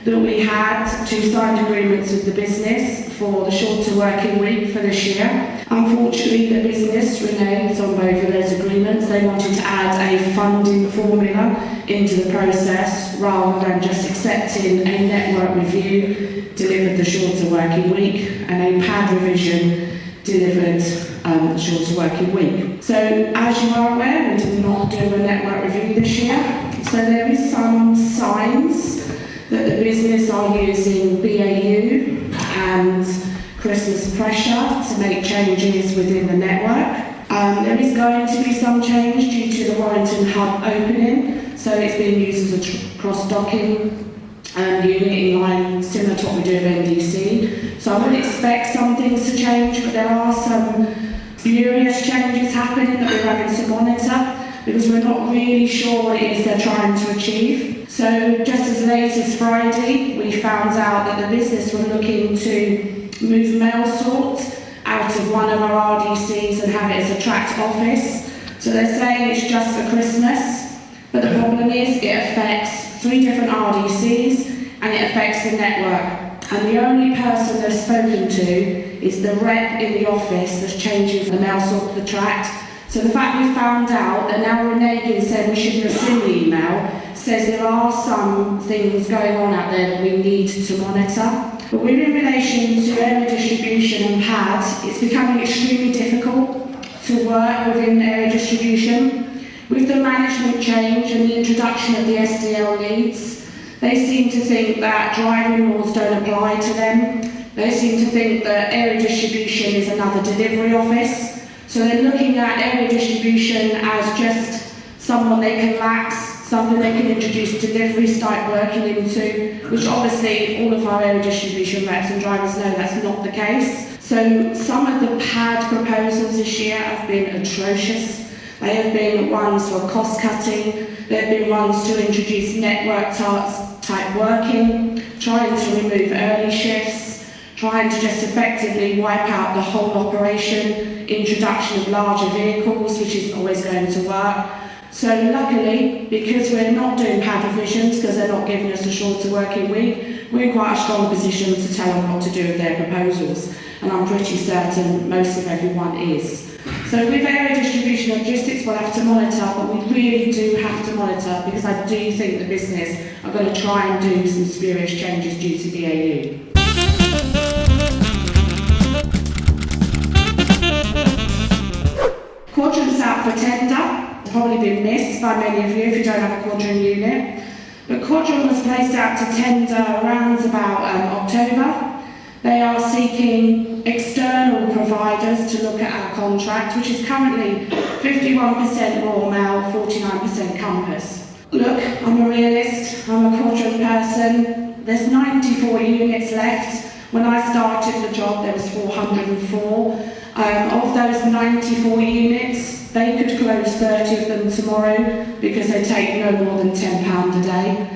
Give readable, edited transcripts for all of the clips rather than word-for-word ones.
that we had two signed agreements with the business for the shorter working week for this year. Unfortunately, the business reneged on both of those agreements. They wanted to add a funding formula into the process rather than just accepting a network review delivered the shorter working week and a PAD revision delivered the shorter working week. So as you are aware, we did not do a network review this year. So there is some signs that the business are using BAU and Christmas pressure to make changes within the network. There is going to be some change due to the Warrington hub opening, so it's being used as a cross-docking unit in line similar to what we do with NDC. So I would expect some things to change, but there are some spurious changes happening that we're having to monitor because we're not really sure what it is they're trying to achieve. So just as late as Friday, we found out that the business were looking to move mail sort out of one of our RDCs and have it as a tracked office. So they're saying it's just for Christmas, but the problem is it affects 3 different RDCs and it affects the network. And the only person they've spoken to is the rep in the office that's changing the mail sort to the tracked. So the fact we found out that now reneging said we should rescind the email says there are some things going on out there that we need to monitor. But in relation to area distribution and PAD, it's becoming extremely difficult to work within area distribution. With the management change and the introduction of the SDL Leeds, they seem to think that driving laws don't apply to them. They seem to think that area distribution is another delivery office. So they're looking at area distribution as just someone they can lax, something they can introduce delivery, start working into, which obviously all of our area distribution reps and drivers know that's not the case. So some of the PAD proposals this year have been atrocious. They have been ones for cost cutting, there have been ones to introduce network type working, trying to remove early shifts, trying to just effectively wipe out the whole operation, introduction of larger vehicles, which isn't always going to work. So luckily, because we're not doing PAD revisions, because they're not giving us a shorter working week, we're in quite a strong position to tell them what to do with their proposals. And I'm pretty certain most of everyone is. So with area distribution and logistics, we'll have to monitor, but we really do have to monitor because I do think the business are going to try and do some spurious changes due to BAU. Quadrant's out for tender. It's probably been missed by many of you if you don't have a Quadrant unit. But Quadrant was placed out to tender around about October. They are seeking external providers to look at our contract, which is currently 51% Royal Mail, 49% Compass. Look, I'm a realist, I'm a Quadrant person. There's 94 units left. When I started the job, there was 404. Of those 94 units, they could close 30 of them tomorrow because they take no more than £10 a day.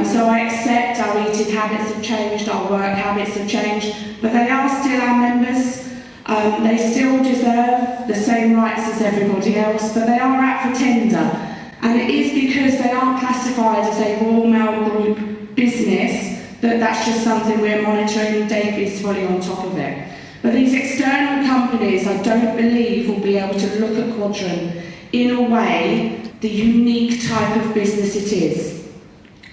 So I accept our eating habits have changed, our work habits have changed, but they are still our members. They still deserve the same rights as everybody else, but they are out for tender. And it is because they aren't classified as a Royal Mail Group business that that's just something we're monitoring. Dave is fully on top of it. But these external companies, I don't believe, will be able to look at Quadrant in a way, the unique type of business it is.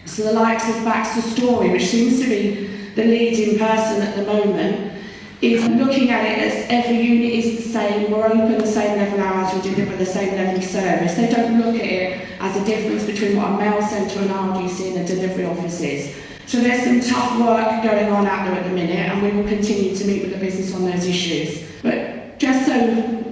So the likes of Baxter Story, which seems to be the leading person at the moment, is looking at it as every unit is the same, we're open the same level of hours, we deliver the same level of service. They don't look at it as a difference between what a mail centre and RDC and a delivery office is. So there's some tough work going on out there at the minute, and we will continue to meet with the business on those issues. But just so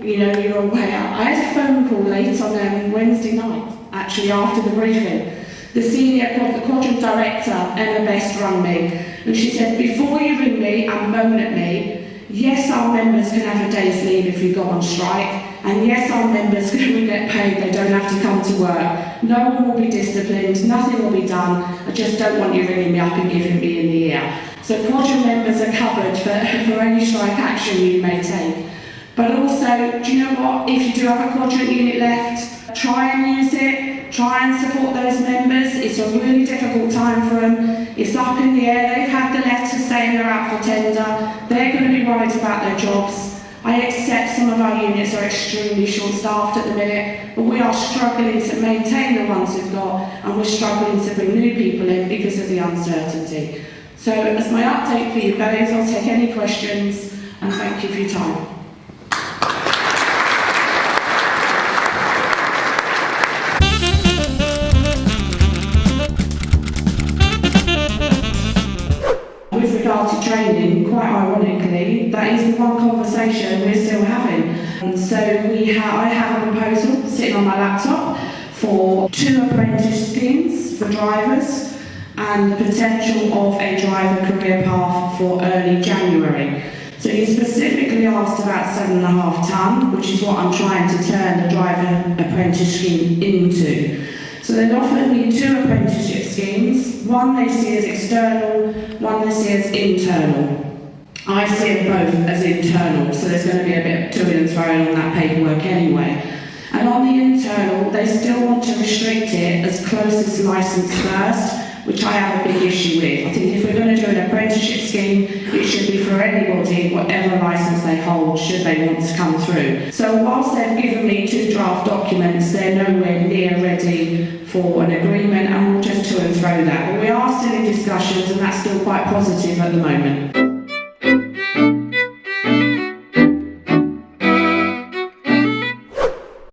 you know, you're aware, I had a phone call late on Wednesday night, actually after the briefing. The Quadrant director, Emma Best, rang me, and she said, before you ring me and moan at me, yes, our members can have a day's leave if you go on strike, and yes, our members can get paid, they don't have to come to work. No one will be disciplined, nothing will be done, I just don't want you ringing me up and giving me in the ear. So Quadrant members are covered for any strike action you may take. But also, do you know what, if you do have a Quadrant unit left, try and use it. try and support those members. It's a really difficult time for them. It's up in the air. They've had the letter saying they're out for tender. They're going to be worried about their jobs. I accept some of our units are extremely short-staffed at the minute, but we are struggling to maintain the ones we've got, and we're struggling to bring new people in because of the uncertainty. So as my update for you guys, I'll take any questions, and thank you for your time. With regard to training, quite ironically, that is the one conversation we're still having. And so I have a proposal sitting on my laptop for 2 apprentice schemes for drivers and the potential of a driver career path for early January. So you specifically asked about 7.5 tonne, which is what I'm trying to turn the driver apprentice scheme into. So they've offered me 2 apprenticeship schemes. One they see as external, one they see as internal. I see them both as internal, so there's going to be a bit of toing and throwing on that paperwork anyway. And on the internal, they still want to restrict it as closest licence first, which I have a big issue with. I think if we're going to do an apprenticeship scheme, it should be for anybody, whatever licence they hold, should they want to come through. So whilst they've given me 2 draft documents, they're nowhere near ready for an agreement, and we'll just to and fro that. But we are still in discussions, and that's still quite positive at the moment.